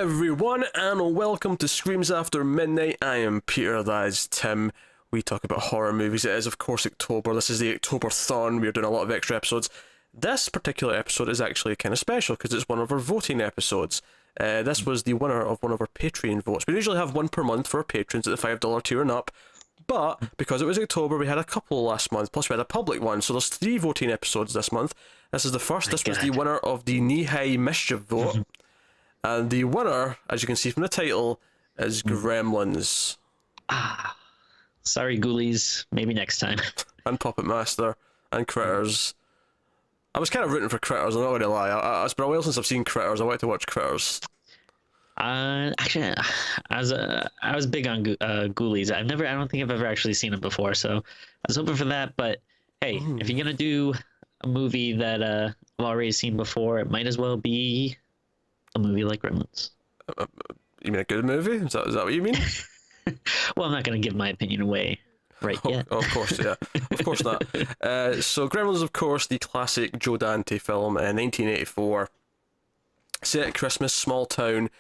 everyone, and welcome to Screams After Midnight. I am Peter, that is Tim. We talk about horror movies. It is, of course, October. This is the October-thon. We're doing a lot of extra episodes. This particular episode is actually kind of special because it's one of our voting episodes. This was the winner of one of our Patreon votes. We usually have one per month for our patrons at the $5 tier and up, but because it was October, we had a couple last month, plus we had a public one, so there's 3 voting episodes this month. This is the first. This was the winner of the Knee-High Mischief vote. And the winner, as you can see from the title, is Gremlins. Sorry, Ghoulies. Maybe next time. And Puppet Master. And Critters. I was kind of rooting for Critters, I'm not going to lie. It's been a while since I've seen Critters. I wanted to watch Critters. Actually, I was big on Ghoulies. I don't think I've ever actually seen it before, so I was hoping for that. But hey, if you're gonna do a movie that I've already seen before, it might as well be a movie like Gremlins. You mean a good movie? Is that what you mean? Well, I'm not gonna give my opinion away right yet. Of course, yeah. Of course not. So Gremlins, of course, the classic Joe Dante film in 1984. Set at Christmas, small town.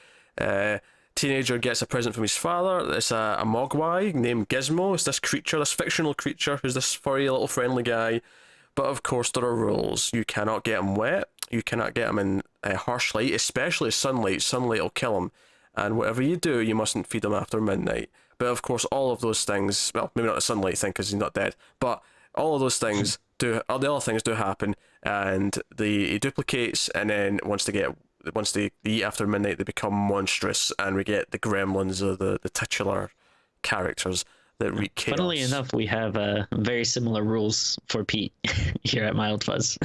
Teenager gets a present from his father. It's a mogwai named Gizmo. It's this creature, this fictional creature, who's this furry little friendly guy. But of course there are rules. You cannot get him wet. You cannot get him in harsh light, especially sunlight. Sunlight will kill him. And whatever you do, you mustn't feed him after midnight. But of course all of those things, well, maybe not the sunlight thing because he's not dead, but all of those things the other things do happen, and he duplicates, and then once they eat after midnight, they become monstrous, and we get the Gremlins, or the titular characters that wreak chaos. Funnily enough, we have very similar rules for Pete here at Mild Fuzz.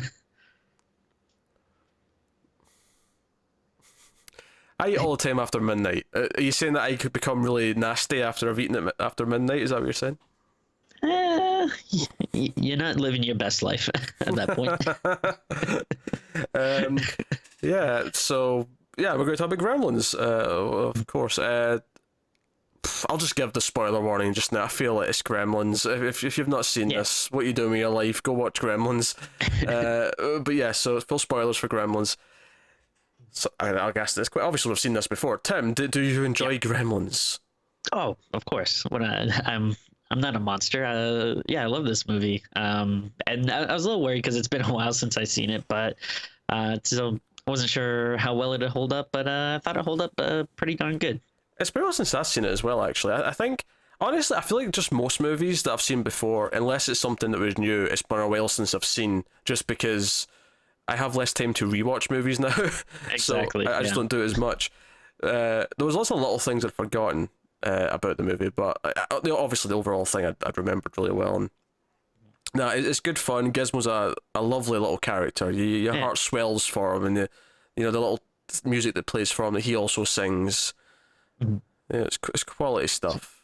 I eat all the time after midnight. Are you saying that I could become really nasty after I've eaten it after midnight? Is that what you're saying? You're not living your best life at that point. Yeah, so yeah, we're going to talk about Gremlins, of course. I'll just give the spoiler warning just now. I feel like it's Gremlins. If you've not seen this, what are you doing with your life? Go watch Gremlins. But yeah, so full spoilers for Gremlins. So I guess this quite obviously we've seen this before. Tim, do you enjoy Gremlins? Oh, of course. When I'm not a monster. Yeah, I love this movie. And I was a little worried because it's been a while since I've seen it, but so I wasn't sure how well it'd hold up, but I thought it held up pretty darn good. It's been a while since I've seen it as well, actually. I think, honestly, I feel like just most movies that I've seen before, unless it's something that was new, it's been a while since I've seen, just because I have less time to rewatch movies now. Exactly. So I just don't do it as much. There was lots of little things I'd forgotten about the movie, but obviously the overall thing I'd remembered really well. And no, it's good fun. Gizmo's a lovely little character. Your heart swells for him, and the little music that plays for him that he also sings. Mm-hmm. Yeah, it's quality stuff.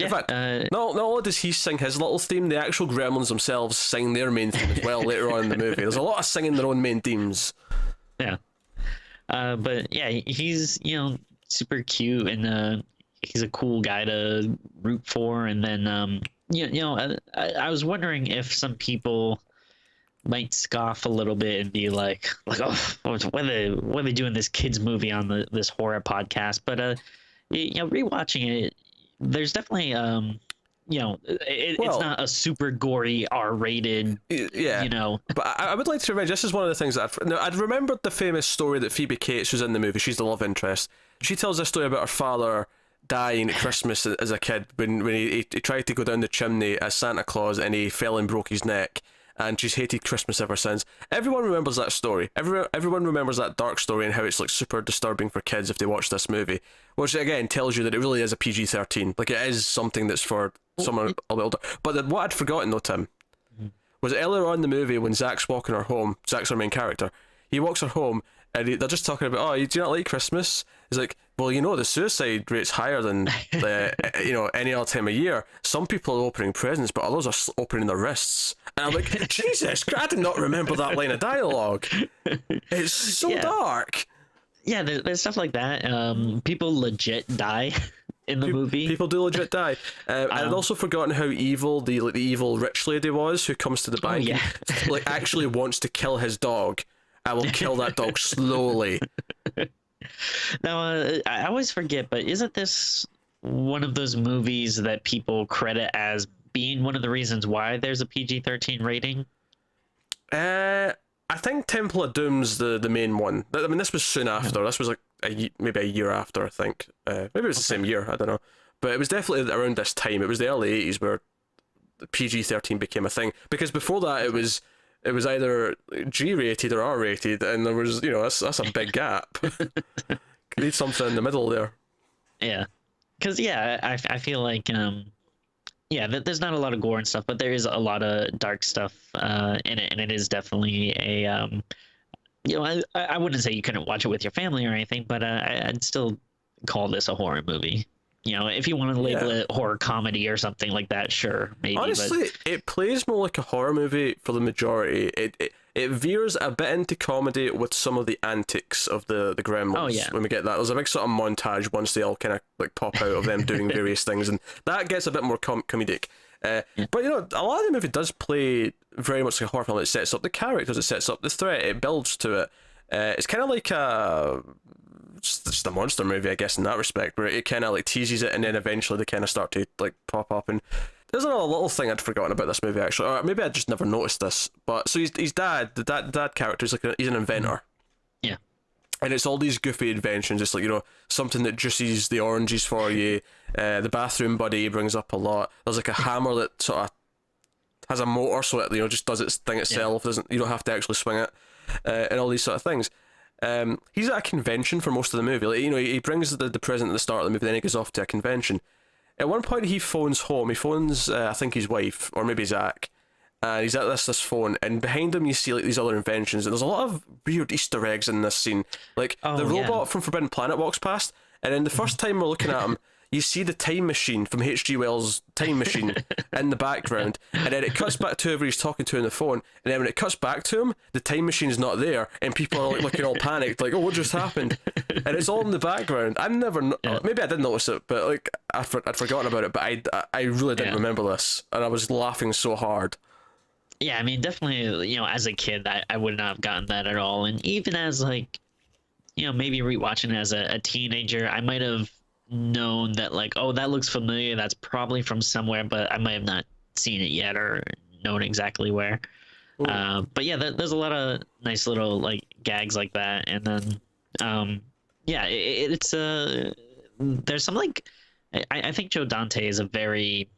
Yeah, in fact, not only does he sing his little theme, the actual Gremlins themselves sing their main theme as well later on in the movie. There's a lot of singing their own main themes. Yeah. But yeah, he's super cute, and he's a cool guy to root for. And then I was wondering if some people might scoff a little bit and be like, oh, why are they doing this kids movie on this horror podcast? But rewatching it, there's definitely it's not a super gory R-rated. Yeah, But I would like to remind, this is one of the things that I'd remembered the famous story that Phoebe Cates, who's in the movie, she's the love interest. She tells this story about her father dying at Christmas as a kid when he tried to go down the chimney as Santa Claus and he fell and broke his neck. And she's hated Christmas ever since. Everyone remembers that story. Everyone remembers that dark story and how it's like super disturbing for kids if they watch this movie. Which again tells you that it really is a PG-13. Like, it is something that's for someone a little older. But what I'd forgotten though, Tim, was earlier on in the movie when Zach's walking her home. Zach's our main character. He walks her home and they're just talking about, oh, do you not like Christmas? He's like, well, the suicide rate's higher than any other time of year. Some people are opening presents, but others are opening their wrists. And I'm like, Jesus, I did not remember that line of dialogue. It's so dark. Yeah, there's stuff like that. People legit die in the movie. People do legit die. And I'd also forgotten how evil the evil rich lady was who comes to the bank and, actually wants to kill his dog. I will kill that dog slowly. Now, I always forget, but isn't this one of those movies that people credit as being one of the reasons why there's a PG-13 rating? I think Temple of Doom's the main one. I mean, this was soon after. This was like maybe a year after, I think. Maybe it was the same year. I don't know. But it was definitely around this time. It was the early 80s where PG-13 became a thing. Because before that, it was either G-rated or R-rated, and there was, that's a big gap. You need something in the middle there. Yeah, because I feel like there's not a lot of gore and stuff, but there is a lot of dark stuff in it, and it is definitely a I wouldn't say you couldn't watch it with your family or anything, but I'd still call this a horror movie. If you want to label it horror comedy or something like that, sure, maybe. Honestly, it plays more like a horror movie for the majority. It veers a bit into comedy with some of the antics of the Gremlins. Oh, yeah. When we get that, there's a big sort of montage once they all kind of like pop out of them doing various things, and that gets a bit more comedic. But a lot of the movie does play very much like a horror film. It sets up the characters, it sets up the threat, it builds to it. It's kind of like just a monster movie, I guess, in that respect, where it kind of like teases it, and then eventually they kind of start to like pop up. And there's another little thing I'd forgotten about this movie, actually, or maybe I just never noticed this. But so his dad, the dad character, is like he's an inventor. Yeah. And it's all these goofy inventions. It's like, something that juices the oranges for you. The bathroom buddy brings up a lot. There's like a hammer that sort of has a motor, so it just does its thing itself. You don't have to actually swing it, and all these sort of things. He's at a convention for most of the movie. Like, he brings the present at the start of the movie, then he goes off to a convention. At one point, he phones home. He phones, I think, his wife, or maybe Zach. And he's at this phone, and behind him you see like these other inventions, and there's a lot of weird Easter eggs in this scene. Like the robot from Forbidden Planet walks past, and then the first time we're looking at him, you see the time machine from H.G. Wells' Time Machine in the background, and then it cuts back to whoever he's talking to on the phone, and then when it cuts back to him, the time machine's not there, and people are like looking all panicked, like, oh, what just happened? And it's all in the background. I've never, maybe I did notice it, but like I'd forgotten about it, but I really didn't remember this, and I was laughing so hard. Yeah, I mean, definitely, as a kid, I would not have gotten that at all. And even as, like, maybe rewatching it as a teenager, I might have known that, like, oh, that looks familiar. That's probably from somewhere, but I might have not seen it yet or known exactly where. But yeah, there's a lot of nice little, like, gags like that. And then, it's there's some, like, I think Joe Dante is a very,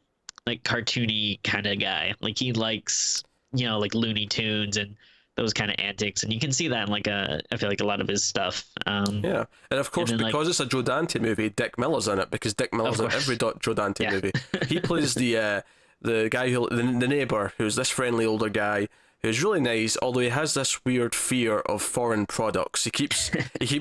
like, cartoony kind of guy. Like, he likes, like Looney Tunes and those kind of antics, and you can see that in like I feel like a lot of his stuff. And of course, and then, because it's a Joe Dante movie, Dick Miller's in it, because Dick Miller's in every Joe Dante movie. He plays the guy the neighbor, who's this friendly older guy who's really nice, although he has this weird fear of foreign products. He keeps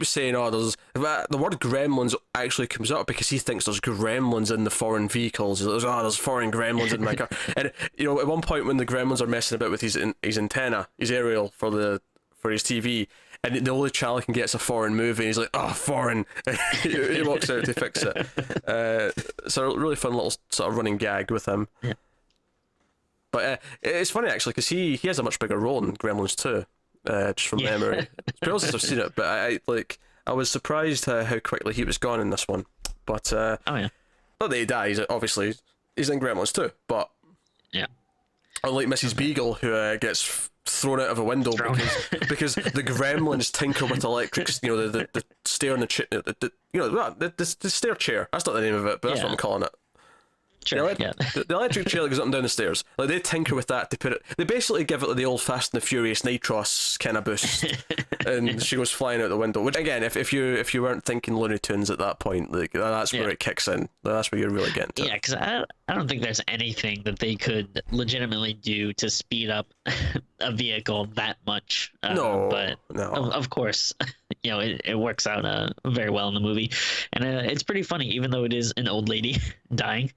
saying, oh, the word gremlins actually comes up because he thinks there's gremlins in the foreign vehicles. There's foreign gremlins in my car. And at one point when the gremlins are messing about with his antenna, his aerial for his TV, and the only channel he can get is a foreign movie, and he's like, oh, foreign. He walks out to fix it. It's a really fun little sort of running gag with him. Yeah. But it's funny, actually, because he has a much bigger role in Gremlins 2, just from memory. It's been since I've seen it, but I was surprised how quickly he was gone in this one. But not that he dies, obviously. He's in Gremlins 2, but unlike Mrs. Beagle, who gets thrown out of a window because the Gremlins tinker with electrics. The stair and the stair chair. That's not the name of it, but that's what I'm calling it. Sure, the electric chair that goes up and down the stairs. Like, they tinker with that to put it. They basically give it the old Fast and the Furious Nitros kind of boost, and she goes flying out the window. Which again, if you weren't thinking Looney Tunes at that point, like that's where it kicks in. That's where you're really getting to. Yeah, because I don't think there's anything that they could legitimately do to speed up a vehicle that much. But of course, it works out very well in the movie, and it's pretty funny, even though it is an old lady dying.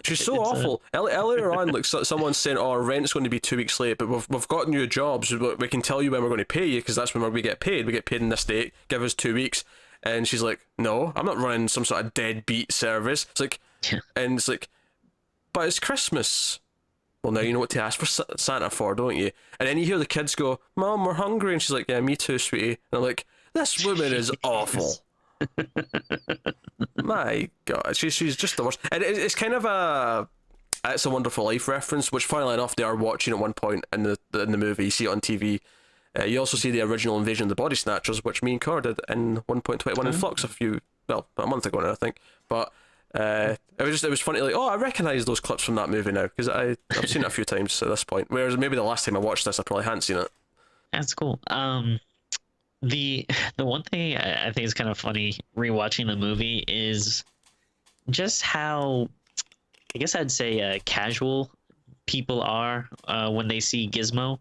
She's so awful. Earlier on, like someone's saying, "Oh, our rent's going to be 2 weeks late, but we've got new jobs. We can tell you when we're going to pay you, because that's when we get paid. We get paid in this date. Give us 2 weeks." And she's like, "No, I'm not running some sort of deadbeat service." It's like, and it's like, but it's Christmas. Well, now you know what to ask for Santa for, don't you? And then you hear the kids go, "Mom, we're hungry," and she's like, "Yeah, me too, sweetie." And I'm like, This woman is awful. My God, she's just the worst. And it's kind of a It's a Wonderful Life reference, which funnily enough they are watching at one point in the movie. You see it on TV. You also see the original Invasion of the Body Snatchers, which me and Cor did in 1.21 in Flux about a month ago now, I think. But it was funny, like, oh, I recognise those clips from that movie now, because I've seen it a few times at this point. Whereas maybe the last time I watched this, I probably hadn't seen it. That's cool. The one thing I think is kind of funny rewatching the movie is just how, I guess I'd say, casual people are when they see Gizmo.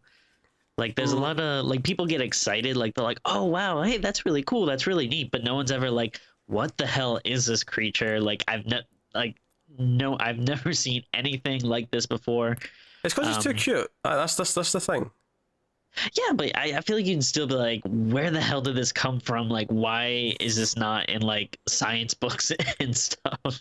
Like, there's a lot of, like, people get excited, like, they're like, oh, wow, hey, that's really cool, that's really neat, but no one's ever like, what the hell is this creature? Like, I've never seen anything like this before. It's because it's too cute. That's the thing. Yeah, but I feel like you'd still be like, where the hell did this come from? Like, why is this not in, like, science books and stuff?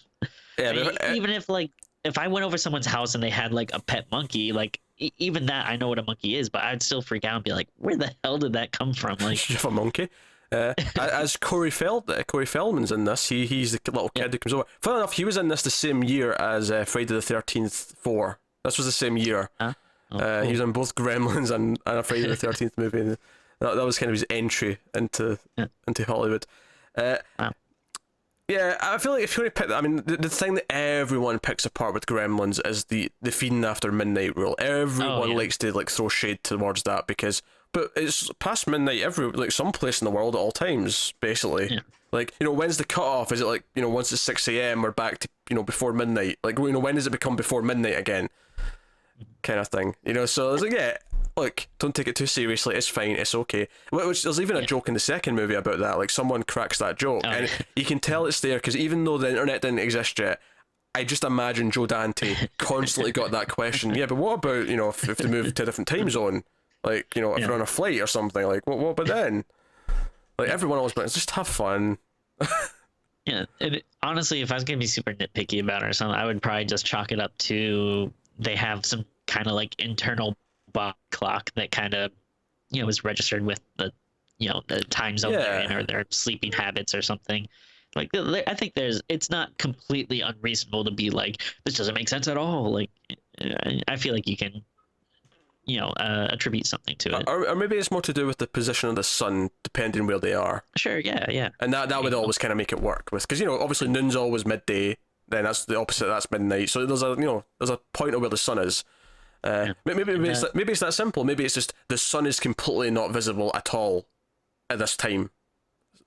Yeah, even if, like, if I went over someone's house and they had, like, a pet monkey, like, even that, I know what a monkey is, but I'd still freak out and be like, where the hell did that come from? Like, you have a monkey. As Corey Feldman's in this, he's the little kid who comes over. Funny enough, he was in this the same year as Friday the 13th 4. This was the same year. huh? Oh, cool. He was in both Gremlins and a Friday the 13th movie. That was kind of his entry into Hollywood. Wow. Yeah, I feel like if you want to pick, I mean, the thing that everyone picks apart with Gremlins is the feeding after midnight rule. Everyone likes to like throw shade towards that but it's past midnight some place in the world at all times, basically. Yeah. Like, when's the cutoff? Is it like, once it's 6 a.m. we're back to, before midnight? Like, when does it become before midnight again? Kind of thing. So it's like, yeah, look, don't take it too seriously. It's fine. It's okay. Which there's even a joke in the second movie about that. Like, someone cracks that joke, and you can tell it's there because even though the internet didn't exist yet, I just imagine Joe Dante constantly got that question. Yeah, but what about if they move to a different time zone? Like, if you're on a flight or something, like, what about then? Like, everyone always like, just have fun. Yeah, honestly, if I was gonna be super nitpicky about it or something, I would probably just chalk it up to they have some kind of like internal bot clock that kind of is registered with the the time zone they're in, or their sleeping habits or something. Like, I think it's not completely unreasonable to be like, this doesn't make sense at all. Like, I feel like you can attribute something to it, or maybe it's more to do with the position of the sun depending where they are. Sure, yeah, and that would always kind of make it work with, because obviously noon's always midday, then that's the opposite, that's midnight, so there's a point of where the sun is. Maybe it's that simple. Maybe it's just the sun is completely not visible at all at this time,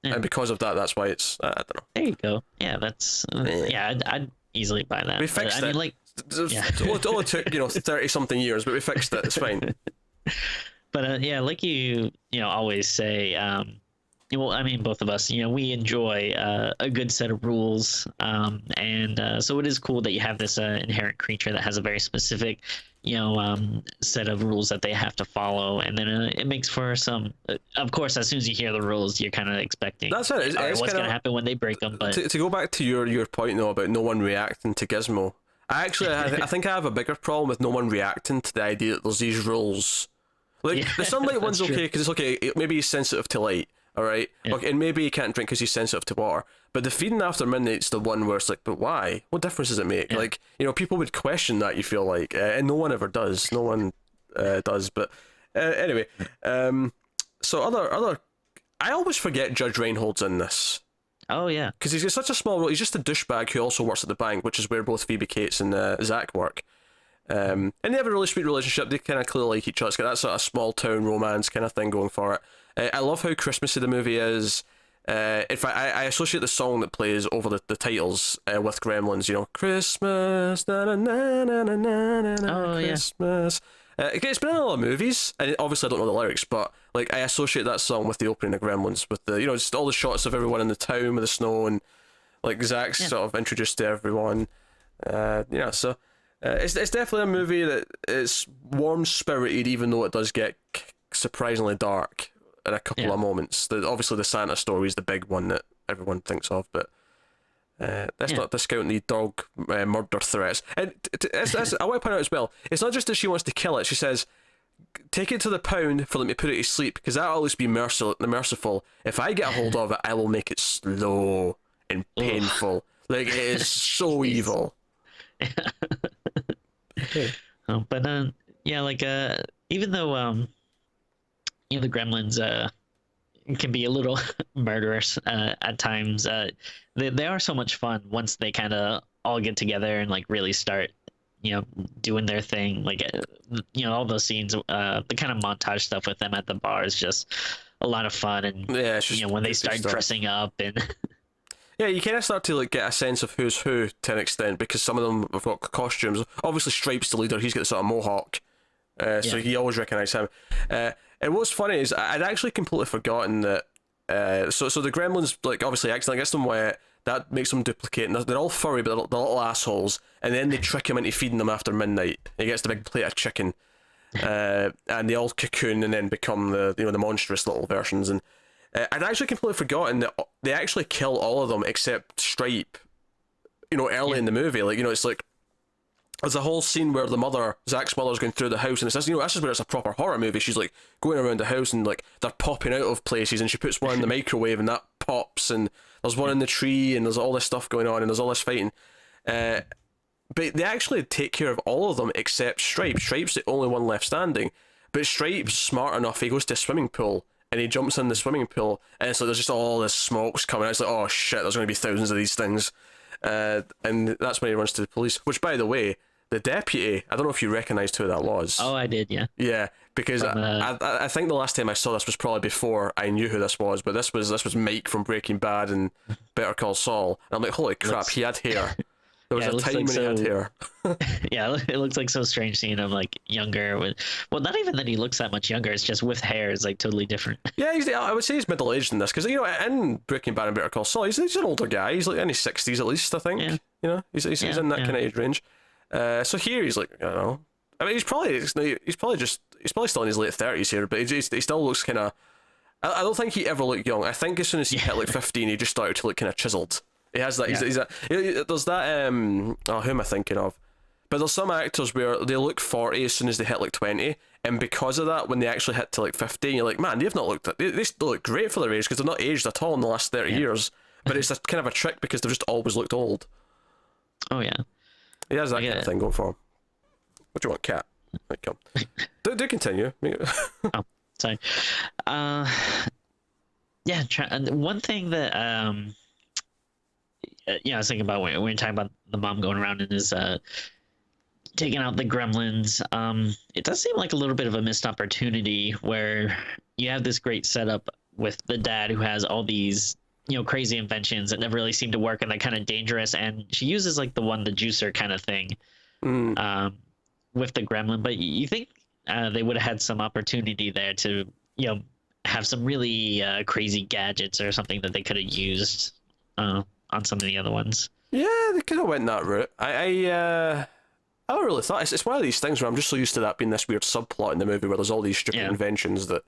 and because of that, that's why it's I don't know. There you go. Yeah, that's I'd easily buy that. We fixed it. I mean, like, it only took 30 something years, but we fixed it. It's fine. But like you always say, well, I mean, both of us, we enjoy a good set of rules, and so it is cool that you have this inherent creature that has a very specific set of rules that they have to follow, and then it makes for some of course, as soon as you hear the rules, you're kind of expecting that's it. What's going to happen when they break them. But to go back to your point though about no one reacting to Gizmo, I think I have a bigger problem with no one reacting to the idea that there's these rules. Like, the sunlight one's okay because it's okay, maybe he's sensitive to light, alright? Yeah. Okay, and maybe he can't drink because he's sensitive to water. But the feeding after midnight's the one where it's like, but why? What difference does it make? Yeah. Like, people would question that, you feel like, and no one ever does. No one does. But anyway, so other I always forget Judge Reinhold's in this. Oh yeah, because he's got such a small role. He's just a douchebag who also works at the bank, which is where both Phoebe Cates and Zach work. And they have a really sweet relationship. They kind of clearly like each other. It's got that sort of small town romance kind of thing going for it. I love how Christmassy the movie is. In fact, I associate the song that plays over the titles with Gremlins. Christmas, na na na na na na na, Christmas. It's been in a lot of movies, and obviously I don't know the lyrics, but like I associate that song with the opening of Gremlins, with the just all the shots of everyone in the town with the snow, and like Zach's sort of introduced to everyone. So it's definitely a movie that is warm spirited, even though it does get surprisingly dark in a couple of moments. Obviously the Santa story is the big one that everyone thinks of, but that's not discounting the dog murder threats. And I want to point out as well, it's not just that she wants to kill it. She says, take it to the pound for them to put it to sleep, because that'll always be merciful. If I get a hold of it, I will make it slow and painful. Like, it is so evil. But yeah, like even though the Gremlins can be a little murderous at times, they are so much fun once they kind of all get together and like really start doing their thing. Like all those scenes, the kind of montage stuff with them at the bar is just a lot of fun. And yeah, it's just when they start dressing up and yeah, you kind of start to like get a sense of who's who to an extent, because some of them have got costumes. Obviously, Stripe's the leader; he's got the sort of mohawk, so you always recognise him. And what's funny is I'd actually completely forgotten that. So the Gremlins, like, obviously accidentally gets them wet. That makes them duplicate, and they're all furry, but they're little assholes. And then they trick him into feeding them after midnight. He gets the big plate of chicken, and they all cocoon and then become the monstrous little versions. And I'd actually completely forgotten that they actually kill all of them except Stripe. Early in the movie, like, it's like there's a whole scene where Zach's mother's going through the house, and it's this is where it's a proper horror movie. She's like going around the house, and like they're popping out of places, and she puts one in the microwave, and that pops, and there's one in the tree, and there's all this stuff going on, and there's all this fighting. But they actually take care of all of them except Stripe. Stripe's the only one left standing, but Stripe's smart enough. He goes to a swimming pool, and he jumps in the swimming pool, and it's like there's just all this smokes coming out. It's like, oh shit, there's going to be thousands of these things. And that's when he runs to the police, which, by the way, the deputy, I don't know if you recognised who that was. Oh, I did, yeah. Yeah, because I think the last time I saw this was probably before I knew who this was, but this was Mike from Breaking Bad and Better Call Saul. And I'm like, holy crap, he had hair. There was a time when he had hair. Yeah, it looks like so strange seeing him like younger. Well, not even that he looks that much younger. It's just with hair is like totally different. Yeah, I would say he's middle aged in this, because in Breaking Bad and Better Call Saul, he's an older guy. He's like in his 60s at least, I think. Yeah. He's in that kind of age range. So here he's like, I don't know. I mean, he's probably still in his late 30s here, but he still looks kind of. I don't think he ever looked young. I think as soon as he hit like 15, he just started to look kind of chiseled. He has that. There's that. Who am I thinking of? But there's some actors where they look 40 as soon as they hit like 20, and because of that, when they actually hit to like 15, you're like, man, they've not looked. They still look great for their age, because they're not aged at all in the last 30 years. But it's a kind of a trick because they've just always looked old. Oh yeah. He has that kind of thing going for him. What do you want, cat? Right, come. do continue. Oh, sorry. Yeah. One thing that I was thinking about when we were talking about the mom going around and is taking out the Gremlins. It does seem like a little bit of a missed opportunity where you have this great setup with the dad who has all these crazy inventions that never really seem to work and they're kind of dangerous, and she uses like the juicer kind of thing with the Gremlin. But you think they would have had some opportunity there to have some really crazy gadgets or something that they could have used on some of the other ones. Yeah, they could have went that route. I don't really thought it's one of these things where I'm just so used to that being this weird subplot in the movie where there's all these stupid inventions that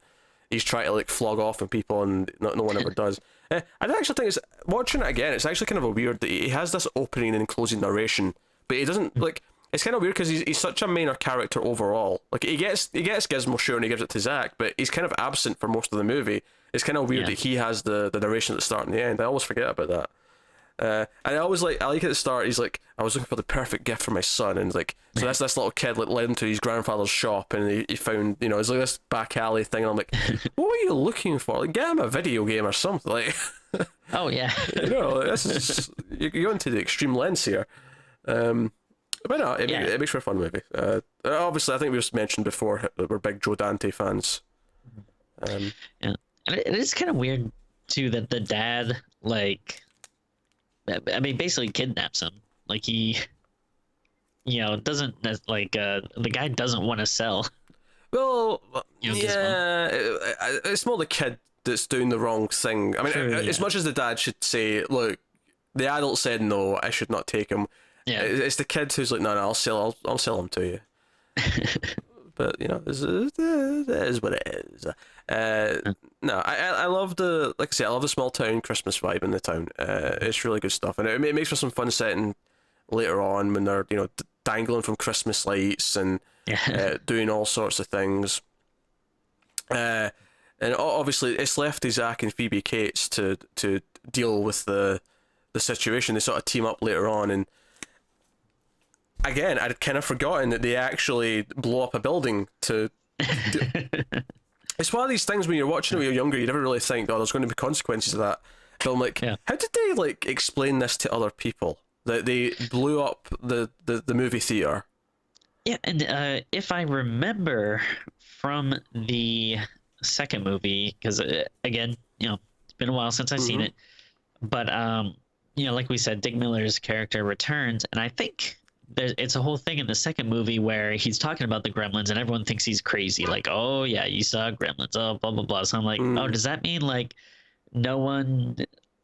he's trying to like flog off on people, and no one ever does. I actually think it's watching it again. It's actually kind of a weird that he has this opening and closing narration, but he doesn't like. It's kind of weird because he's such a minor character overall. Like he gets Gizmo, sure, and he gives it to Zach, but he's kind of absent for most of the movie. It's kind of weird that he has the narration at the start and the end. I always forget about that. And I like at the start, he's like, I was looking for the perfect gift for my son, and like, so that's this little kid like led him to his grandfather's shop, and he found, it's like this back alley thing, and I'm like, what were you looking for? Like, get him a video game or something. Like, oh yeah, this is you're going to the extreme lengths here. But no, it makes for a fun movie. Obviously, I think we just mentioned before that we're big Joe Dante fans. And it is kind of weird too that the dad basically kidnaps him. Like he, doesn't like the guy doesn't want to sell. Well, it's more the kid that's doing the wrong thing. I mean, as much as the dad should say, look, the adult said no, I should not take him. Yeah, it's the kid who's like, no, I'll sell him to you. But it is what it is. No, I love like I say, I love the small town Christmas vibe in the town. It's really good stuff, and it makes for some fun setting later on when they're dangling from Christmas lights and doing all sorts of things. Uh, and obviously, it's left to Zach and Phoebe Cates to deal with the situation. They sort of team up later on, and again, I'd kind of forgotten that they actually blow up a building to. It's one of these things when you're watching it when you're younger, you never really think, oh, there's going to be consequences of that. But I'm like, how did they like explain this to other people that they blew up the movie theater? Yeah, and if I remember from the second movie, because again, it's been a while since I've seen it, but like we said, Dick Miller's character returns, and I think it's a whole thing in the second movie where he's talking about the Gremlins, and everyone thinks he's crazy, like, oh yeah, you saw Gremlins, oh blah blah blah. So I'm like, oh, does that mean like no one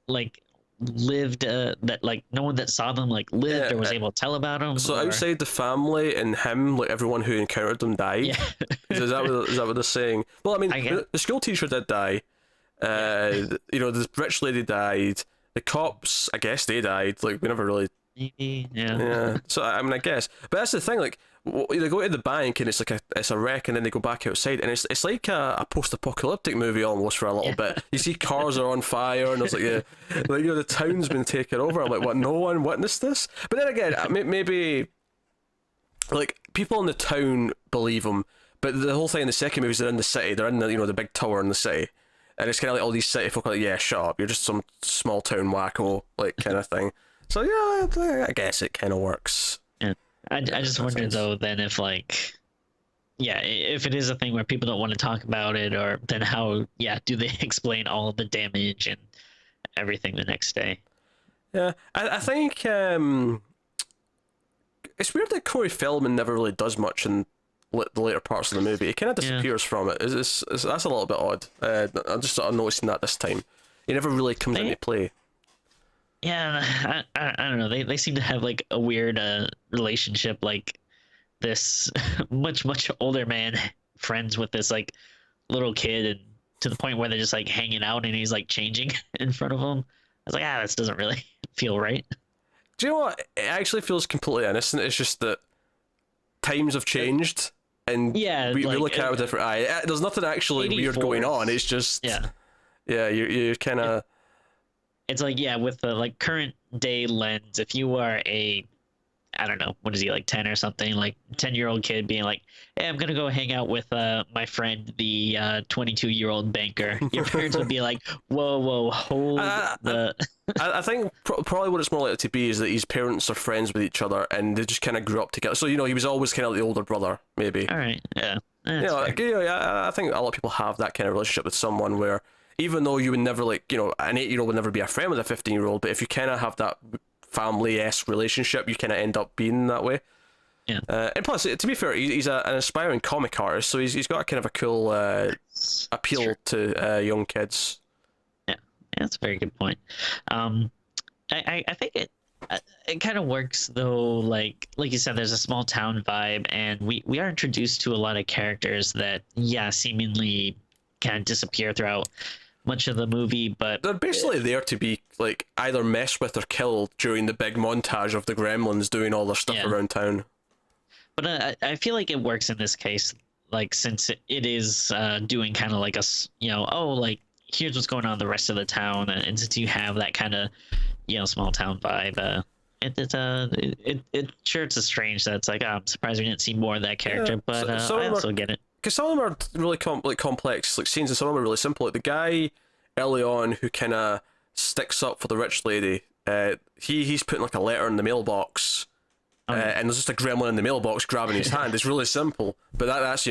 like lived that like no one that saw them like lived or was able to tell about them? So outside the family and him, like everyone who encountered them died. Yeah. is that what they're saying? Well, I mean, the school teacher did die. The rich lady died. The cops, I guess they died. Like we never really. Maybe, yeah. Yeah. So I mean, I guess, but that's the thing. Like they go to the bank and it's a wreck, and then they go back outside, and it's like a post-apocalyptic movie almost for a little bit. You see cars are on fire, and there's the town's been taken over. I'm like, what? No one witnessed this? But then again, maybe like people in the town believe them, but the whole thing in the second movie is they're in the city. They're in the big tower in the city. And it's kind of like all these city folk are like, yeah, shut up, you're just some small town wacko, like, kind of thing. So, yeah, I guess it kind of works. Yeah. I just wonder, though, then if, like, if it is a thing where people don't want to talk about it, or then how, do they explain all of the damage and everything the next day? Yeah, I think it's weird that Corey Feldman never really does much in the later parts of the movie. He kind of disappears from it. That's a little bit odd. I'm just sort of noticing that this time. He never really comes into play. Yeah, I don't know. They seem to have like a weird relationship, like this much older man friends with this like little kid, and to the point where they're just like hanging out and he's like changing in front of him. I was like, this doesn't really feel right. Do you know what? It actually feels completely innocent. It's just that times have changed, and we look at it with a different eye. There's nothing actually weird going on. It's just you're kind of. It's like, with the like current day lens, if you are I don't know, what is he, like 10 or something, like 10-year-old kid being like, hey, I'm gonna go hang out with my friend, the 22-year-old banker, your parents would be like, whoa, hold the. I think probably what it's more likely to be is that his parents are friends with each other and they just kind of grew up together. So he was always kind of the older brother, maybe. All right, yeah. I think a lot of people have that kind of relationship with someone where, even though you would never an 8-year-old would never be a friend with a 15-year-old, but if you kind of have that family-esque relationship, you kind of end up being that way. Yeah. And plus, to be fair, he's an aspiring comic artist, so he's got a kind of a cool appeal to young kids. Yeah, that's a very good point. I think it kind of works though. Like you said, there's a small town vibe, and we are introduced to a lot of characters that seemingly kind of disappear throughout much of the movie, but they're basically there to be like either messed with or killed during the big montage of the Gremlins doing all their stuff around town. But I feel like it works in this case, like since it is doing kind of like like here's what's going on in the rest of the town, and since you have that kind of small town vibe, it's a strange that it's like, I'm surprised we didn't see more of that character, but I also get it. Because some of them are really complex like scenes, and some of them are really simple. Like the guy early on who kind of sticks up for the rich lady, he's putting like a letter in the mailbox, and there's just a gremlin in the mailbox grabbing his hand. It's really simple, but that's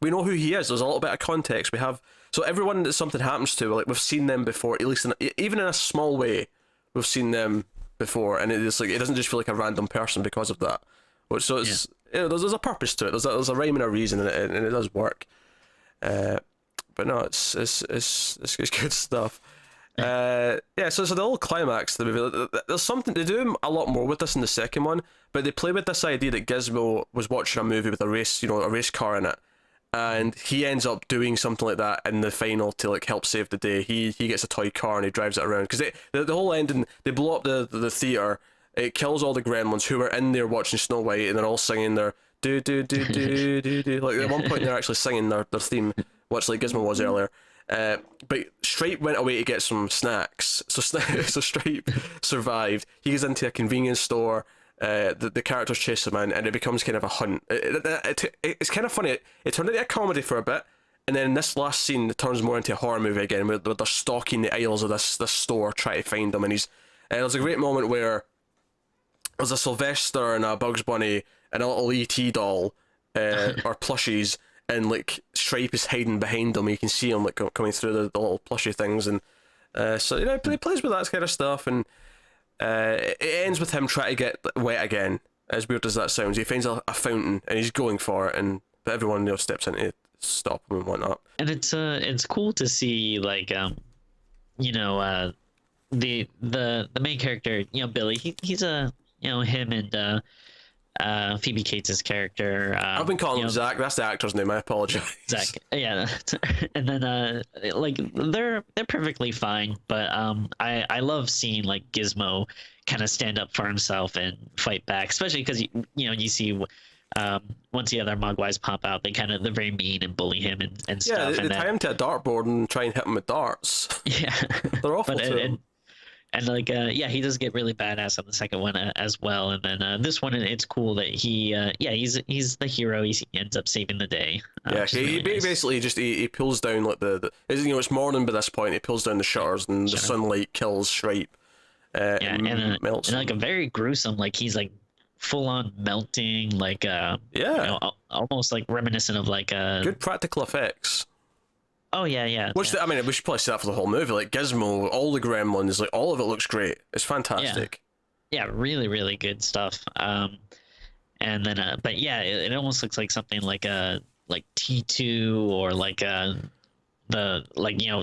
we know who he is. There's a little bit of context. We have everyone that something happens to, like we've seen them before, at least even in a small way, we've seen them before, and it's like it doesn't just feel like a random person because of that. So it's there's a purpose to it. There's a rhyme and a reason, and it does work. But no, it's good stuff. So the whole climax of the movie, there's something they do a lot more with this in the second one, but they play with this idea that Gizmo was watching a movie with a race car in it, and he ends up doing something like that in the final to like help save the day. He gets a toy car and he drives it around, because the whole ending, they blow up the theater. It kills all the Gremlins who were in there watching Snow White, and they're all singing their do do do do do do. Like at one point they're actually singing their theme much like Gizmo was earlier. But Stripe went away to get some snacks, so so Stripe survived. He goes into a convenience store. The characters chase him in, and it becomes kind of a hunt. It's kind of funny. It turned into a comedy for a bit, and then this last scene it turns more into a horror movie again, where they're stalking the aisles of this store trying to find him. And there's a great moment where there's a Sylvester and a Bugs Bunny and a little ET doll, or plushies, and like Stripe is hiding behind them. You can see him like coming through the little plushy things, and so he plays with that kind of stuff, and it ends with him trying to get wet again. As weird as that sounds, he finds a fountain and he's going for it, but everyone steps in to stop him and whatnot. And it's cool to see like the main character, Billy. He's him and Phoebe Cates' character. I've been calling him Zach. That's the actor's name. I apologize. Zach. Yeah. And then like they're perfectly fine, but I love seeing like Gizmo kind of stand up for himself and fight back, especially because you see once the other Mogwais pop out, they're very mean and bully him and stuff. They tie him to a dartboard and try and hit him with darts. Yeah. They're awful to him. And like he does get really badass on the second one as well, and then this one it's cool that he's the hero. He ends up saving the day. He basically just he pulls down like it's morning by this point. He pulls down the shutters and the sunlight kills Stripe. And melts like a very gruesome, like he's like full on melting, like almost like reminiscent of like good practical effects. Oh yeah. I mean, we should probably say that for the whole movie. Like Gizmo, all the Gremlins, like all of it looks great. It's fantastic. Yeah, really, really good stuff. And then, but yeah, it almost looks like something like T2 or like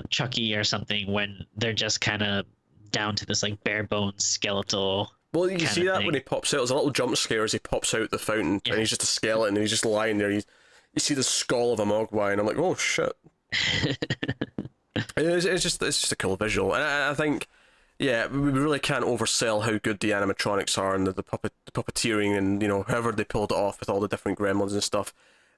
Chucky or something, when they're just kind of down to this like bare bones skeletal. Well, you see that when he pops out. There's a little jump scare as he pops out the fountain, and he's just a skeleton, and he's just lying there. You see the skull of a Mogwai, and I'm like, oh shit. It's just a cool visual, and I think we really can't oversell how good the animatronics are and the puppeteering, and however they pulled it off with all the different Gremlins and stuff.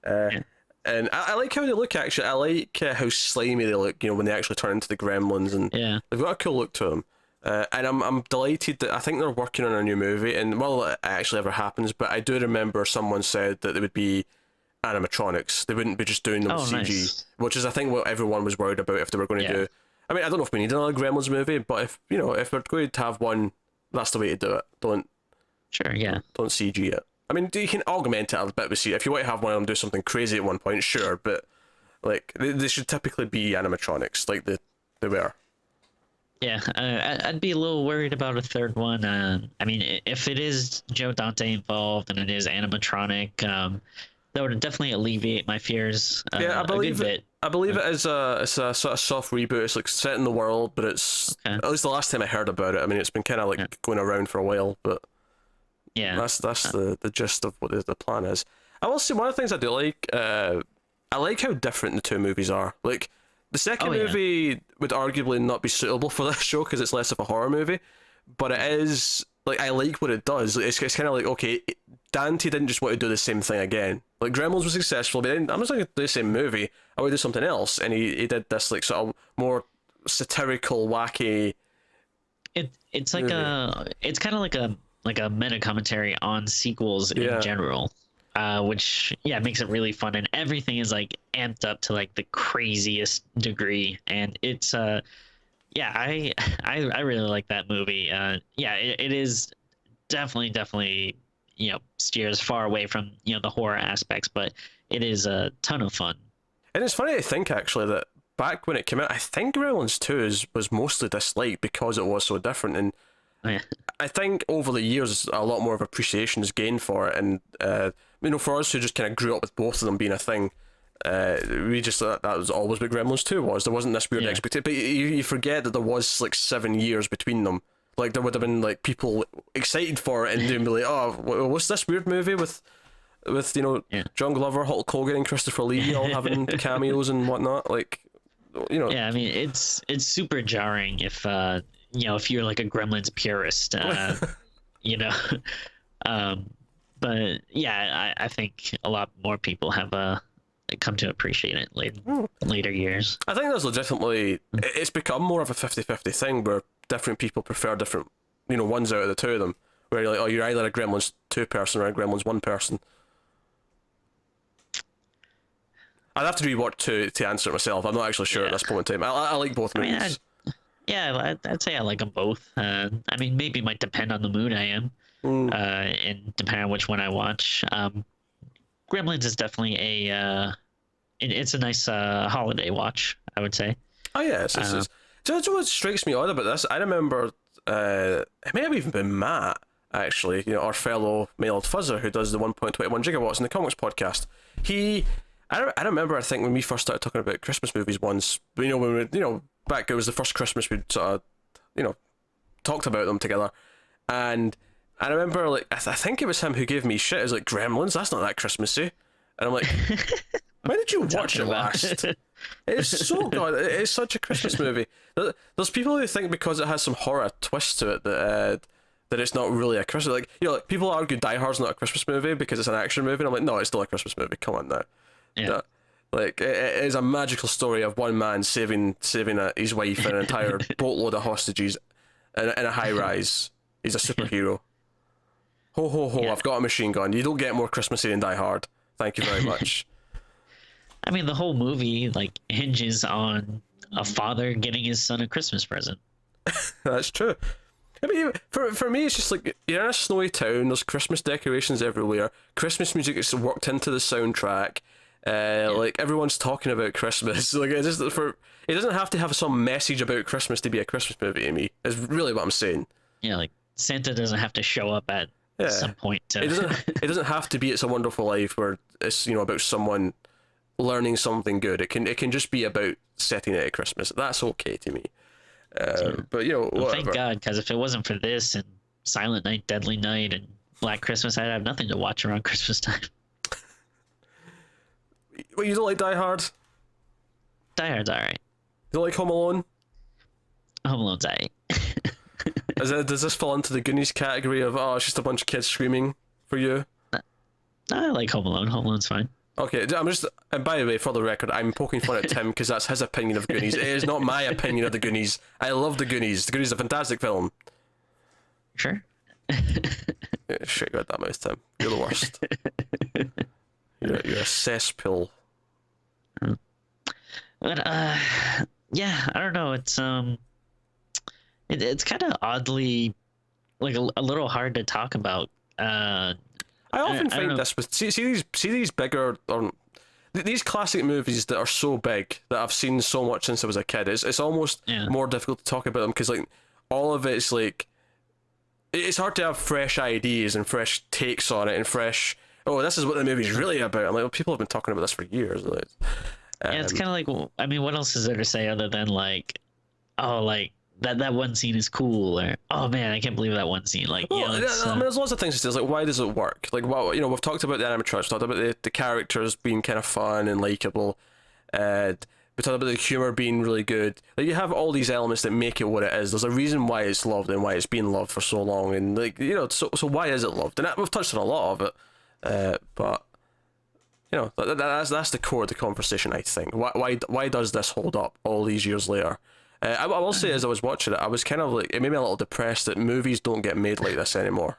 And I like how they look. Actually, I like how slimy they look. When they actually turn into the Gremlins, and they've got a cool look to them. And I'm delighted that I think they're working on a new movie, and it actually ever happens, but I do remember someone said that it would be animatronics. They wouldn't be just doing them with CG, nice. Which is I think what everyone was worried about if they were going to do. I mean, I don't know if we need another Gremlins movie, but if we're going to have one, that's the way to do it. Don't CG it. I mean, you can augment it a bit with CG. If you want to have one of them do something crazy at one point, sure, but like they should typically be animatronics, like they were. Yeah, I'd be a little worried about a third one. I mean, if it is Joe Dante involved and it is animatronic, that would definitely alleviate my fears. I believe it. I believe it is it's a sort of soft reboot. It's like set in the world, but it's at least the last time I heard about it. I mean, it's been kind of like going around for a while, but that's the gist of what the plan is. I will say one of the things I do like. I like how different the two movies are. Like the second movie would arguably not be suitable for this show because it's less of a horror movie, but it is. Like, I like what it does. It's kind of like, okay, Dante didn't just want to do the same thing again. Like, Gremlins was successful, but I'm just going to do the same movie. I want to do something else. And he did this, like, sort of more satirical, wacky... It's like movie. It's kind of like a meta commentary on sequels in general. Which, makes it really fun. And everything is, like, amped up to, like, the craziest degree. And it's... I really like that movie. It is definitely steers far away from the horror aspects, but it is a ton of fun. And it's funny to think actually that back when it came out, I think Gremlins 2 was mostly disliked because it was so different, and I think over the years a lot more of appreciation is gained for it, and for us who just kind of grew up with both of them being a thing. We just thought that was always what Gremlins 2 was. There wasn't this weird expectation, but you forget that there was like 7 years between them. Like there would have been like people excited for it and they'd be like, oh, what's this weird movie with John Glover, Hulk Hogan, and Christopher Lee all having cameos and whatnot. Like, I mean, it's super jarring if if you're like a Gremlins purist, But I think a lot more people have come to appreciate it later years. I think there's legitimately, it's become more of a 50-50 thing where different people prefer different, ones out of the two of them. Where you're like, oh, you're either a Gremlins 2 person or a Gremlins 1 person. I'd have to rewatch to answer it myself. I'm not actually sure at this point in time. I like both movies. I'd say I like them both. I mean, maybe it might depend on the mood I am, and depending on which one I watch. Gremlins is definitely it's a nice holiday watch, I would say. Oh yeah, it's just what strikes me odd about this. I remember it may have even been Matt, actually, our fellow mailed fuzzer who does the 1.21 gigawatts in the comics podcast. I remember, I think, when we first started talking about Christmas movies once, when we back, it was the first Christmas we'd sort of, talked about them together. And I remember, like, I think it was him who gave me shit. It was like, Gremlins? That's not that Christmassy. And I'm like, when did you watch it last? It's so good. It's such a Christmas movie. There's people who think because it has some horror twist to it that it's not really a Christmas. Like, people argue Die Hard's not a Christmas movie because it's an action movie. And I'm like, no, it's still a Christmas movie. Come on now. Yeah. Like, it is a magical story of one man saving his wife and an entire boatload of hostages in a high rise. He's a superhero. Ho ho ho! Yeah. I've got a machine gun. You don't get more Christmassy than Die Hard. Thank you very much. I mean, the whole movie hinges on a father getting his son a Christmas present. That's true. I mean, for me, it's just like you're in a snowy town. There's Christmas decorations everywhere. Christmas music is worked into the soundtrack. Like everyone's talking about Christmas. Like it doesn't have to have some message about Christmas to be a Christmas movie to me. Is really what I'm saying. Yeah, like Santa doesn't have to show up at some point. It doesn't have to be It's a Wonderful Life where it's about someone learning something good. It can just be about setting it at Christmas. That's okay to me. But whatever. Well, thank God, because if it wasn't for this and Silent Night, Deadly Night, and Black Christmas, I'd have nothing to watch around Christmas time. Well, you don't like Die Hard? Die Hard's alright. You don't like Home Alone? Home Alone's alright. Does this fall into the Goonies category of, it's just a bunch of kids screaming for you? I like Home Alone. Home Alone's fine. Okay, and by the way, for the record, I'm poking fun at Tim because that's his opinion of Goonies. It is not my opinion of the Goonies. I love the Goonies. The Goonies is a fantastic film. Sure. Shit, God that mouth, Tim. You're the worst. You're a cesspool. But yeah, I don't know. It's it's kind of oddly like a little hard to talk about. I often find this with see these bigger these classic movies that are so big that I've seen so much since I was a kid. It's almost more difficult to talk about them because like all of it's like it's hard to have fresh ideas and fresh takes on it and fresh. Oh, this is what the movie's really about. I'm like, well, people have been talking about this for years. It's kind of like, well, I mean, what else is there to say other than like, oh, like that one scene is cool, or oh man, I can't believe that one scene. Like, well, I mean, there's lots of things to say. It's like, why does it work? Like, well, we've talked about the animatronics, we've talked about the characters being kind of fun and likable. We talked about the humor being really good. Like, you have all these elements that make it what it is. There's a reason why it's loved and why it's been loved for so long, and like so why is it loved? And we've touched on a lot of it. But that's the core of the conversation, I think. Why does this hold up all these years later? I will say, as I was watching it, I was kind of like, it made me a little depressed that movies don't get made like this anymore.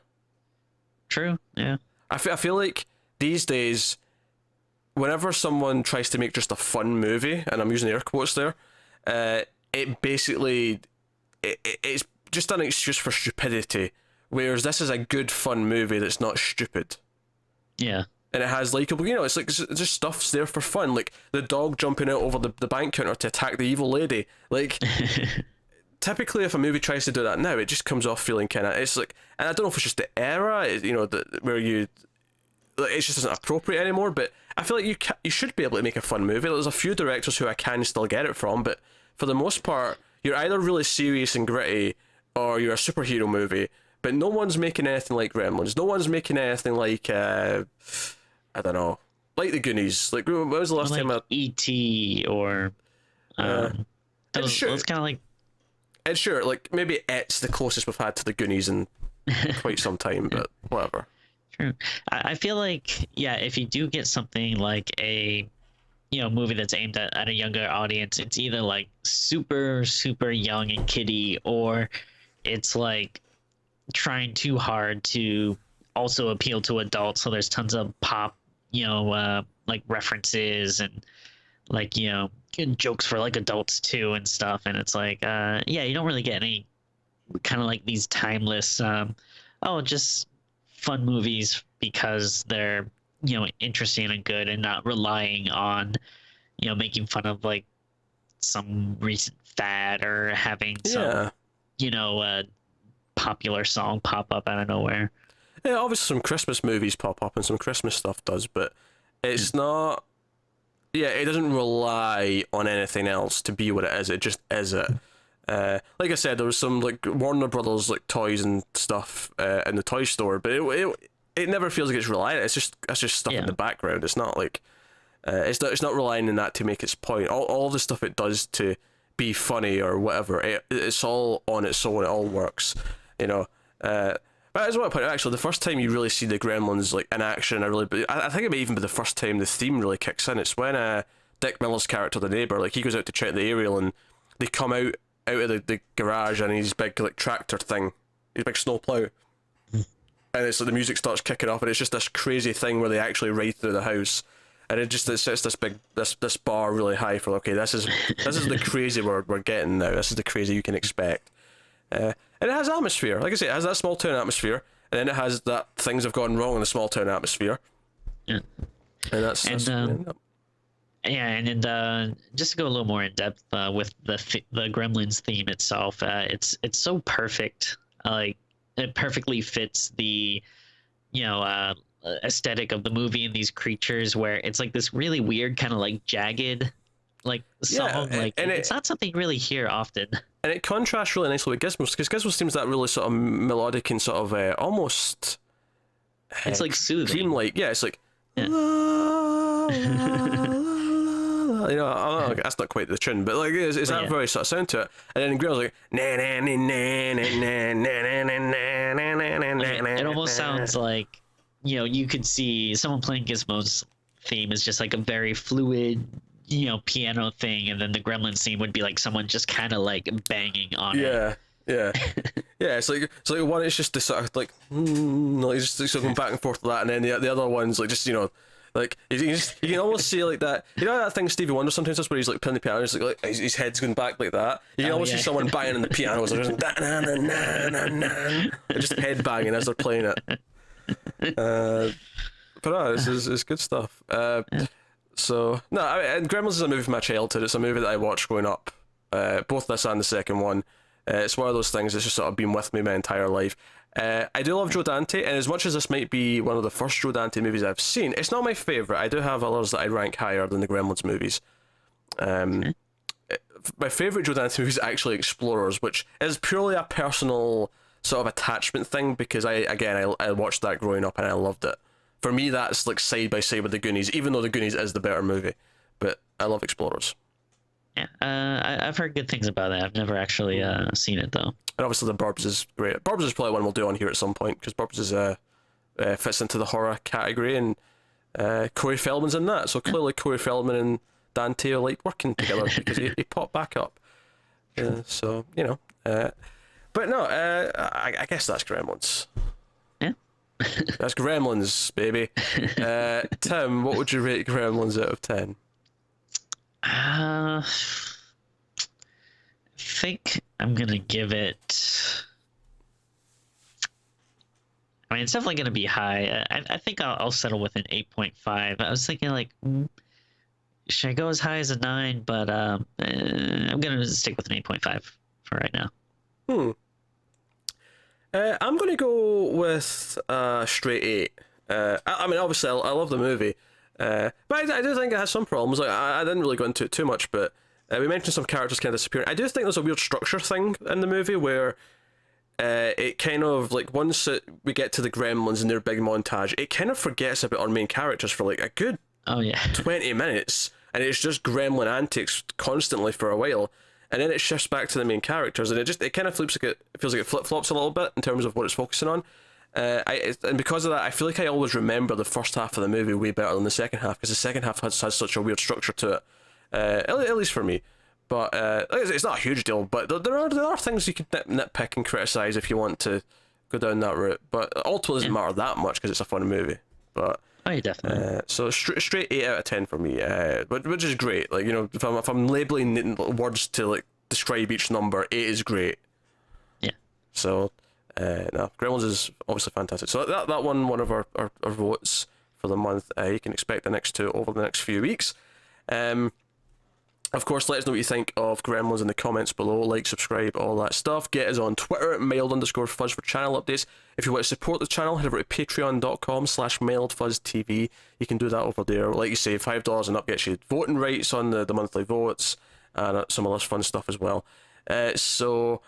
True, yeah. I feel like these days, whenever someone tries to make just a fun movie, and I'm using air quotes there, it basically it's just an excuse for stupidity. Whereas this is a good fun movie that's not stupid. Yeah. And it has likable, it's like it's just stuff's there for fun, like the dog jumping out over the bank counter to attack the evil lady. Like, typically, if a movie tries to do that now, it just comes off feeling kind of, it's like, and I don't know if it's just the era, where it just isn't appropriate anymore. But I feel like you should be able to make a fun movie. There's a few directors who I can still get it from, but for the most part, you're either really serious and gritty, or you're a superhero movie. But no one's making anything like Gremlins. No one's making anything like I don't know, like the Goonies. Like, when was the last time? E.T. or it's kind of like. It's sure, like maybe it's the closest we've had to the Goonies in quite some time, but whatever. True. I feel like if you do get something like a movie that's aimed at a younger audience, it's either like super super young and kiddie, or it's like trying too hard to also appeal to adults. So there's tons of pop, like references and like jokes for like adults too and stuff. And it's like, yeah, you don't really get any kind of like these timeless, just fun movies because they're interesting and good and not relying on making fun of like some recent fad or having some popular song pop up out of nowhere. Yeah, obviously some Christmas movies pop up and some Christmas stuff does, but it's not. Yeah, it doesn't rely on anything else to be what it is. It just is it. Like I said, there was some like Warner Brothers like toys and stuff in the toy store, but it never feels like it's relying. It's just stuff in the background. It's not like it's not relying on that to make its point. All the stuff it does to be funny or whatever, it's all on its own. It all works, you know. But I just want to point out, actually, the first time you really see the Gremlins like in action, I think it may even be the first time the theme really kicks in. It's when Dick Miller's character, the neighbor, like he goes out to check the aerial, and they come out of the garage and his big like tractor thing, his big snow plow, and it's like the music starts kicking off, and it's just this crazy thing where they actually ride through the house, and it sets this bar really high for okay, this is the crazy we're getting now. This is the crazy you can expect. And it has atmosphere. Like I say, it has that small town atmosphere, and then it has that things have gone wrong in the small town atmosphere. Yeah. And that's yeah, and just to go a little more in depth with the Gremlins theme itself, it's so perfect. Like it perfectly fits the aesthetic of the movie and these creatures, where it's like this really weird kind of like jagged like song, and it's not something you really hear often. And it contrasts really nicely with Gizmos, because Gizmos seems that really sort of melodic and sort of almost it's like soothing, dreamlike. Yeah, it's like that's not quite the tune, but like it's that very sort of sound to it. And then Grill's like it almost sounds like you could see someone playing Gizmo's theme is just like a very fluid piano thing, and then the Gremlins theme would be like someone just kind of like banging on it. Yeah. It's like one is just the sort of like just sort of going back and forth with that, and then the other one's like just like you can almost see like that. You know that thing Stevie Wonder sometimes does where he's like playing the piano, it's like his head's going back like that. You can almost see someone banging on the piano, like just head banging as they're playing it. But no, it's good stuff. So no, and Gremlins is a movie from my childhood. It's a movie that I watched growing up. Both this and the second one. It's one of those things that's just sort of been with me my entire life. I do love Joe Dante, and as much as this might be one of the first Joe Dante movies I've seen, it's not my favourite. I do have others that I rank higher than the Gremlins movies. My favourite Joe Dante movie is actually Explorers, which is purely a personal sort of attachment thing, because I watched that growing up and I loved it. For me, that's like side by side with the Goonies, even though the Goonies is the better movie. But I love Explorers. Yeah, I've heard good things about it. I've never actually seen it though. And obviously, the Burbs is great. Burbs is probably one we'll do on here at some point, because Burbs is fits into the horror category, and Corey Feldman's in that. So clearly, Corey Feldman and Dante are like working together because he popped back up. So but no, I guess that's Gremlins. That's Gremlins, baby. Tim, what would you rate Gremlins out of 10? I think I'm gonna give it. I mean, it's definitely gonna be high. I think I'll settle with an 8.5. I was thinking like, should I go as high as a 9? But I'm gonna stick with an 8.5 for right now. I'm going to go with straight 8. I mean, obviously, I love the movie, but I do think it has some problems. Like, I didn't really go into it too much, but we mentioned some characters kind of disappearing. I do think there's a weird structure thing in the movie where it kind of, like, once we get to the Gremlins and their big montage, it kind of forgets about our main characters for, like, a good 20 minutes, and it's just gremlin antics constantly for a while. And then it shifts back to the main characters, and it kind of feels like it flip-flops a little bit in terms of what it's focusing on. And because of that, I feel like I always remember the first half of the movie way better than the second half, because the second half has such a weird structure to it, at least for me. But it's not a huge deal, but there are things you can nitpick and criticize if you want to go down that route. But ultimately, it doesn't matter that much because it's a fun movie. But Oh, yeah, definitely. so straight 8 out of 10 for me, which is great. Like, you know, if I'm labeling words to like describe each number, 8 is great. Yeah. So no, Gremlins is obviously fantastic. So that one of our votes for the month. You can expect the next two over the next few weeks. Of course, let us know what you think of Gremlins in the comments below. Like, subscribe, all that stuff. Get us on Twitter at @mild_fuzz for channel updates. If you want to support the channel, head over to patreon.com/mildfuzztv. You can do that over there. Like you say, $5 and up gets you voting rights on the monthly votes and some other fun stuff as well. Also,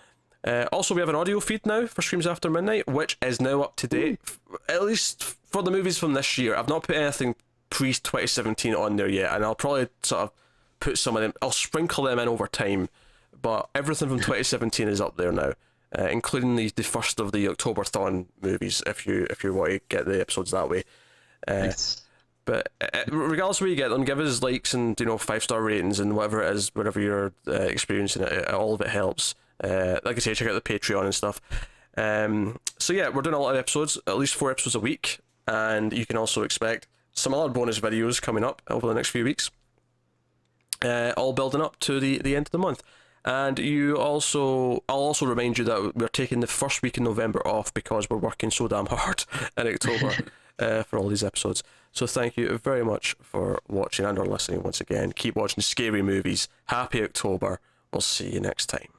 we have an audio feed now for Screams After Midnight, which is now up to date, at least for the movies from this year. I've not put anything pre-2017 on there yet, and I'll probably sort of put some of them, I'll sprinkle them in over time, but everything from 2017 is up there now, including the first of the October-thon movies, if you want to get the episodes that way. Nice. But regardless of where you get them, give us likes and 5-star ratings and whatever it is, whatever you're experiencing it, all of it helps. Like I say, check out the Patreon and stuff. So yeah, we're doing a lot of episodes, at least 4 episodes a week, and you can also expect some other bonus videos coming up over the next few weeks. All building up to the end of the month. And I'll also remind you that we're taking the first week in November off because we're working so damn hard in October for all these episodes. So thank you very much for watching and or listening once again. Keep watching scary movies. Happy October. We'll see you next time.